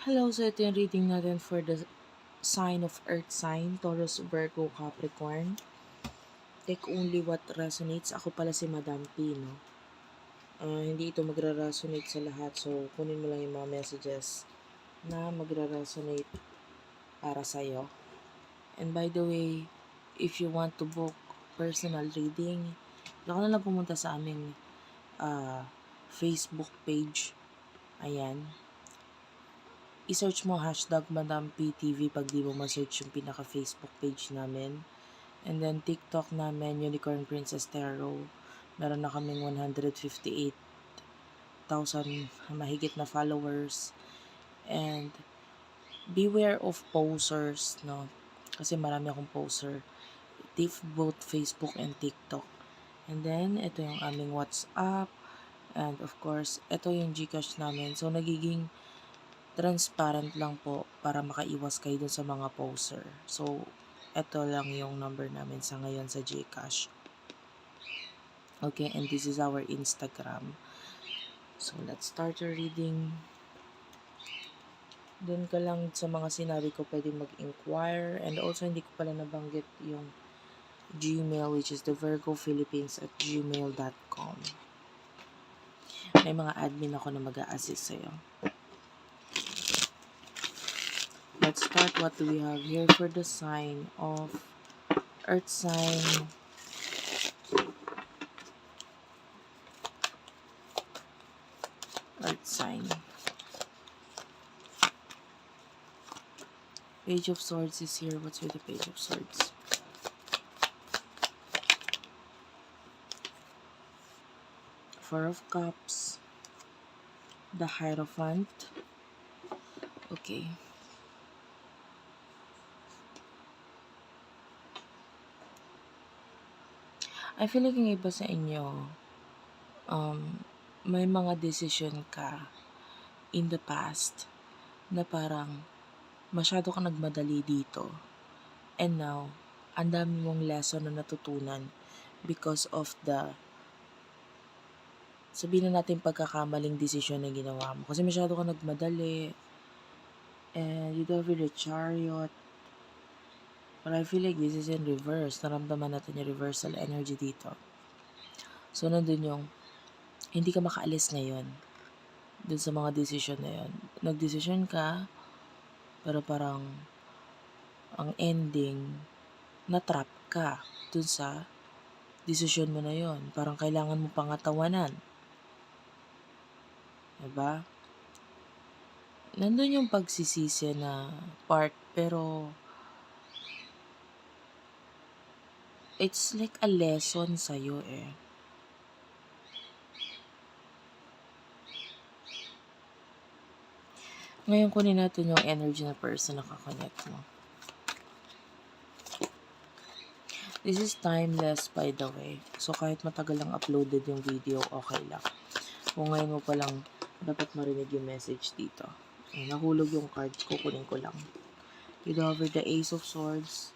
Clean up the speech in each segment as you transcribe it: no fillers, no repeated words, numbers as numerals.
Hello, so ito yung reading natin for the sign of Earth sign, Taurus, Virgo, Capricorn. Take only what resonates. Ako pala si Madam P, no? Hindi ito magra-resonate sa lahat, so kunin mo lang yung mga messages na magra-resonate para sa'yo. And by the way, if you want to book personal reading, baka na lang pumunta sa aming Facebook page. Ayan. I-search mo hashtag Madam PTV pag di mo ma-search yung pinaka-Facebook page namin. And then TikTok namin, Unicorn Princess Tarot. Meron na kaming 158,000 mahigit na followers. And beware of posers, no? Kasi marami akong poser. Both Facebook and TikTok. And then, ito yung aming WhatsApp. And of course, ito yung Gcash namin. So, nagiging transparent lang po para makaiwas kayo dun sa mga poser. So, eto lang yung number namin sa ngayon sa Gcash. Okay, and this is our Instagram. So, let's start your reading. Dun ka lang sa mga sinabi ko pwede mag-inquire. And also, hindi ko pala nabanggit yung Gmail, which is thevirgophilippines@gmail.com. May mga admin ako na mag-a-assist sa'yo. Let's start. What do we have here for the sign of Earth sign? Earth sign. Page of Swords is here. What's with the Page of Swords? Four of Cups. The Hierophant. Okay. I feel like yung iba sa inyo, may mga decision ka in the past na parang masyado ka nagmadali dito. And now, ang dami mong lesson na natutunan because of the, sabihin na natin, pagkakamaling decision na ginawa mo. Kasi masyado ka nagmadali. And you don't really Chariot. But I feel like this is in reverse. Naramdaman natin yung reversal energy dito. So, nandun yung hindi ka makaalis ngayon dun sa mga decision na yun. Nag-decision ka, pero parang ang ending, na-trap ka dun sa decision mo na yun. Parang kailangan mo pangatawanan. Diba? Nandun yung pagsisisi na part, pero it's like a lesson sa'yo eh. Ngayon kunin natin yung energy na person na kakonect mo. This is timeless, by the way. So kahit matagal lang uploaded yung video, okay lang. Kung ngayon mo palang dapat marinig yung message dito. Ay, nahulog yung cards, kukunin ko lang. You hover the Ace of Swords,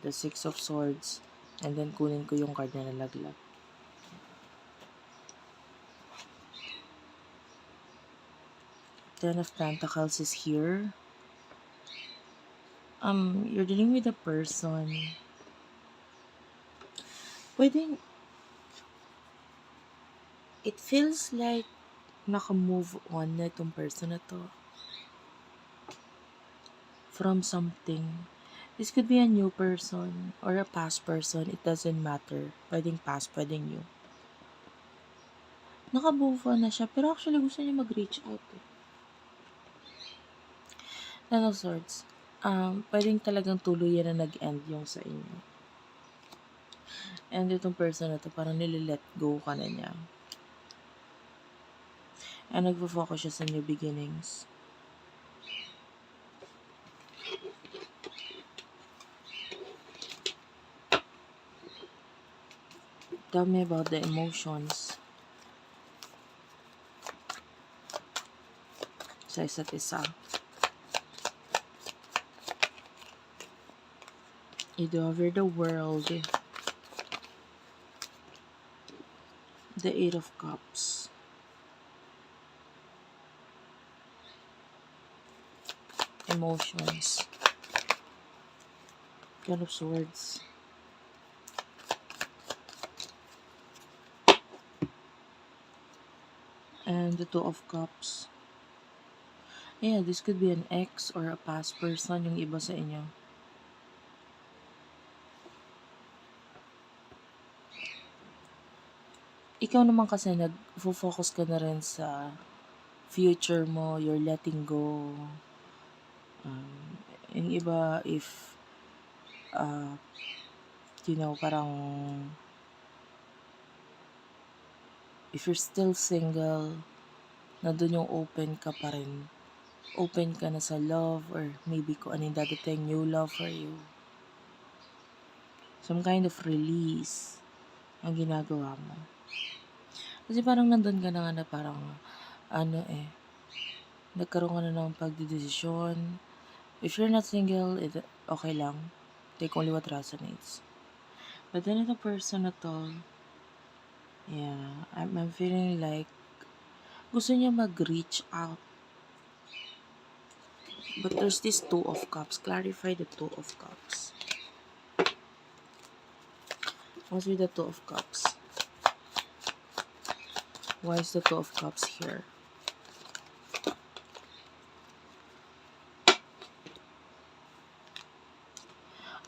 the Six of Swords, and then kunin ko yung card na nalaglag. Ten of Pentacles is here. You're dealing with a person. Pwedeng, it feels like naka-move on na itong person na to from something. This could be a new person or a past person. It doesn't matter. Pwedeng past, pwedeng new. Naka-move on na siya, pero actually gusto niya mag-reach out eh. Ten of Swords. Pwedeng talagang tuluyan na nag-end yung sa inyo. And itong person na to, parang nililet go ka na niya. And nagpo-focus siya sa new beginnings. Tell me about the emotions sa isa't isa. You over the world. The Eight of Cups. emotions. Ten of Swords. And the Two of Cups. Yeah, this could be an ex or a past person yung iba sa inyo. Ikaw naman kasi nag-focus ka na rin sa future mo, you're letting go. Yung iba, if, parang, if you're still single, nandun yung open ka pa rin. Open ka na sa love or maybe kung anong dadating new love for you. Some kind of release ang ginagawa mo. Kasi parang nandun ka na nga na parang, nagkaroon ka na ng pagdidesisyon. If you're not single, okay lang. Take only what resonates. But then ito person na to, yeah, I'm feeling like gusto niya mag-reach out. But there's this Two of Cups. Clarify the Two of Cups. What's with the Two of Cups? Why is the Two of Cups here?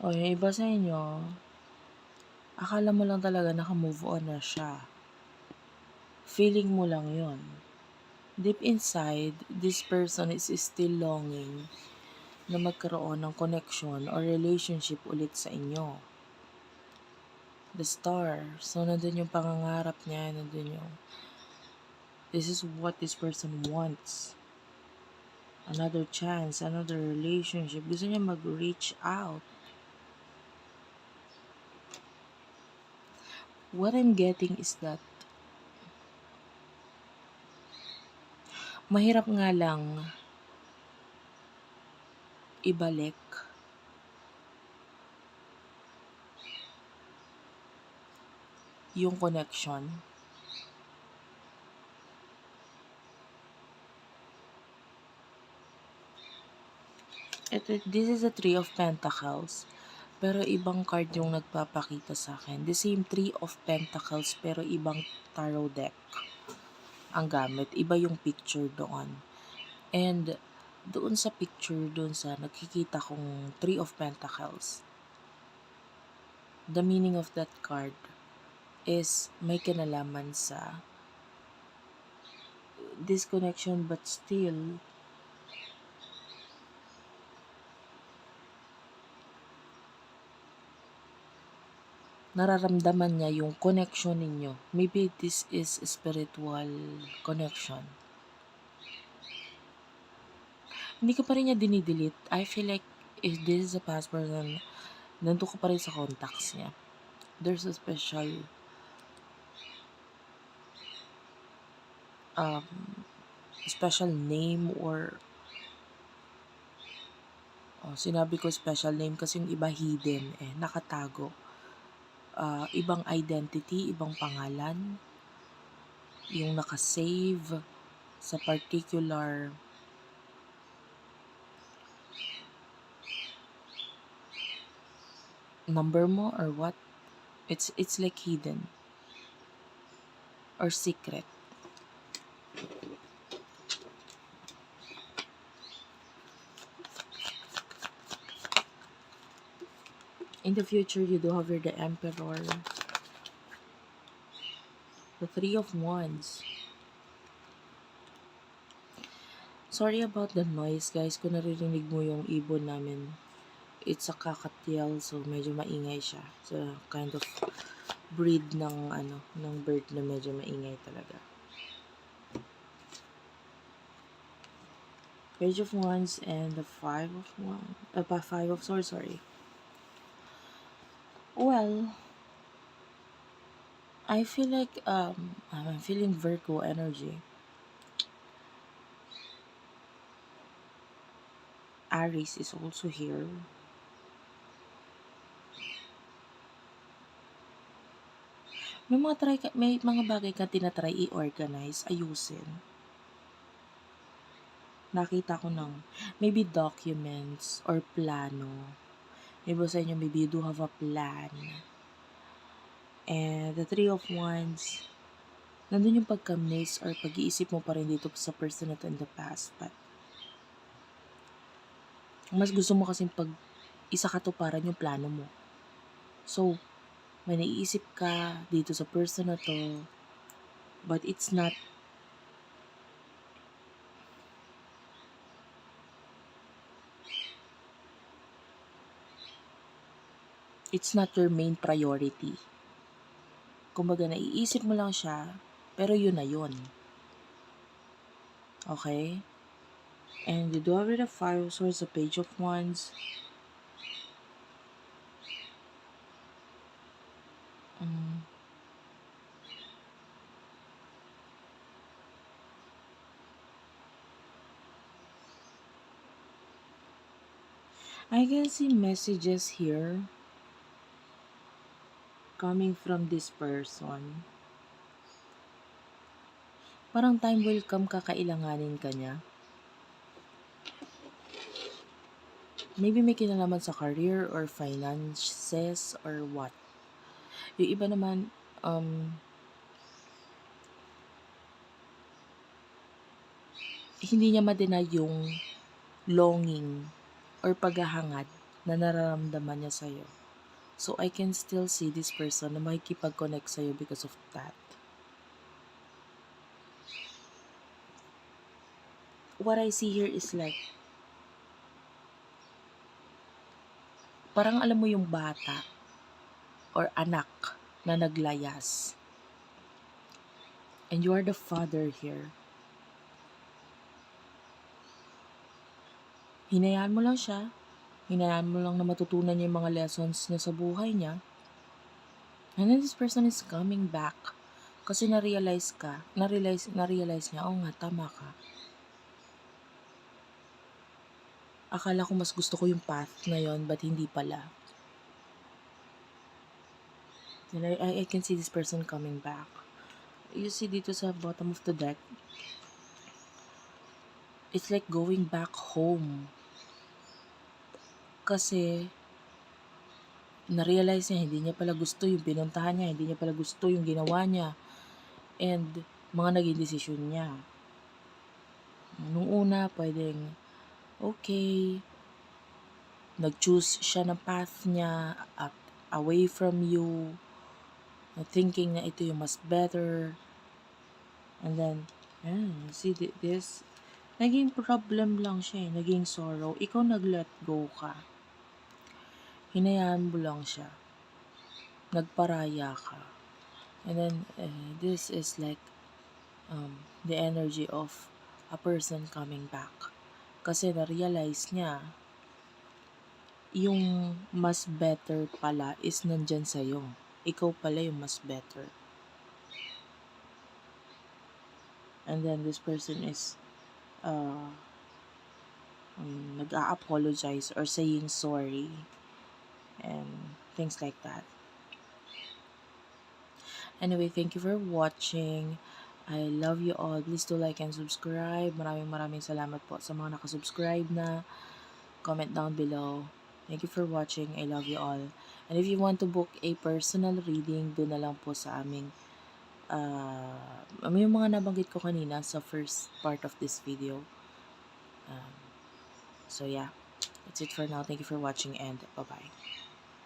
O, yung iba sa inyo, akala mo lang talaga naka-move on na siya. Feeling mo lang yon. Deep inside, this person is still longing na magkaroon ng connection or relationship ulit sa inyo. The Star. So, nandun yung pangangarap niya, nandun yung this is what this person wants. Another chance, another relationship. Gusto niya mag-reach out. What I'm getting is that mahirap nga lang ibalik yung connection. This is a Three of Pentacles. Pero ibang card yung nagpapakita sa akin. The same Three of Pentacles pero ibang tarot deck ang gamit. Iba yung picture doon. And doon sa picture, doon sa nakikita kong Three of Pentacles, the meaning of that card is may kinalaman sa disconnection but still nararamdaman niya yung connection ninyo. Maybe this is spiritual connection. Hindi ka pa rin niya dinidelete. I feel like if this is a past person, nandun ka pa rin sa contacts niya. There's a special name or sinabi ko special name kasi yung iba hidden, nakatago. Ibang identity, ibang pangalan, yung nakasave sa particular number mo or what. It's like hidden or secret. In the future, you do have here the Emperor, the Three of Wands. Sorry about the noise, guys. Kung naririnig mo yung ibon namin, it's a cockatiel, so medyo maingay siya. It's a kind of breed ng bird na medyo maingay talaga. Page of Wands and the Five of Swords, sorry. Well, I feel like I'm feeling Virgo energy. Aries is also here. May mga bagay ka tinatry i-organize, ayusin. nakita ko ng maybe documents or plano. Maybe sa inyo, maybe you do have a plan. And the Three of Wands, nandun yung pagka-miss or pag-iisip mo pa rin dito sa person na to in the past. But, mas gusto mo kasing pag isa katuparan yung plano mo. So, may naiisip ka dito sa person na to, but it's not your main priority. Kumbaga, naiisip mo lang siya, pero yun na yun. Okay? And you do have the Five of Swords, the Page of Wands. I can see messages here coming from this person. Parang time will come, kakailanganin ka niya. Maybe may kinalaman sa career or finances or what. Yung iba naman, hindi niya ma-deny yung longing or paghahangad na nararamdaman niya sa'yo. So, I can still see this person na makikipag-connect sa'yo because of that. What I see here is like, parang alam mo yung bata or anak na naglayas. And you are the father here. Hinayaan mo lang siya. Hinayaan mo lang na matutunan niya yung mga lessons niya sa buhay niya. And then this person is coming back. Kasi na-realize niya, oh nga, tama ka. Akala ko mas gusto ko yung path na yon, but hindi pala. And I can see this person coming back. You see dito sa bottom of the deck, it's like going back home. Kasi, na-realize niya, hindi niya pala gusto yung pinuntahan niya, hindi niya pala gusto yung ginawa niya, and mga naging desisyon niya. Nung una, pwedeng, okay, nag-choose siya ng path niya, away from you, thinking na ito yung mas better, and then, see this, naging problem lang siya, naging sorrow, ikaw nag-let go ka. Hinayaan mo lang siya. Nagparaya ka. And then, this is like the energy of a person coming back. Kasi na-realize niya, yung mas better pala is nandyan sa'yo. Ikaw pala yung mas better. And then, this person is nag-a-apologize or saying sorry. And things like that. Anyway, thank you for watching. I love you all. Please do like and subscribe. Maraming salamat po sa mga nakasubscribe na. Comment down below. Thank you for watching. I love you all. And if you want to book a personal reading, doon na lang po sa aming yung mga nabanggit ko kanina sa first part of this video. So yeah, that's it for now. Thank you for watching and bye-bye.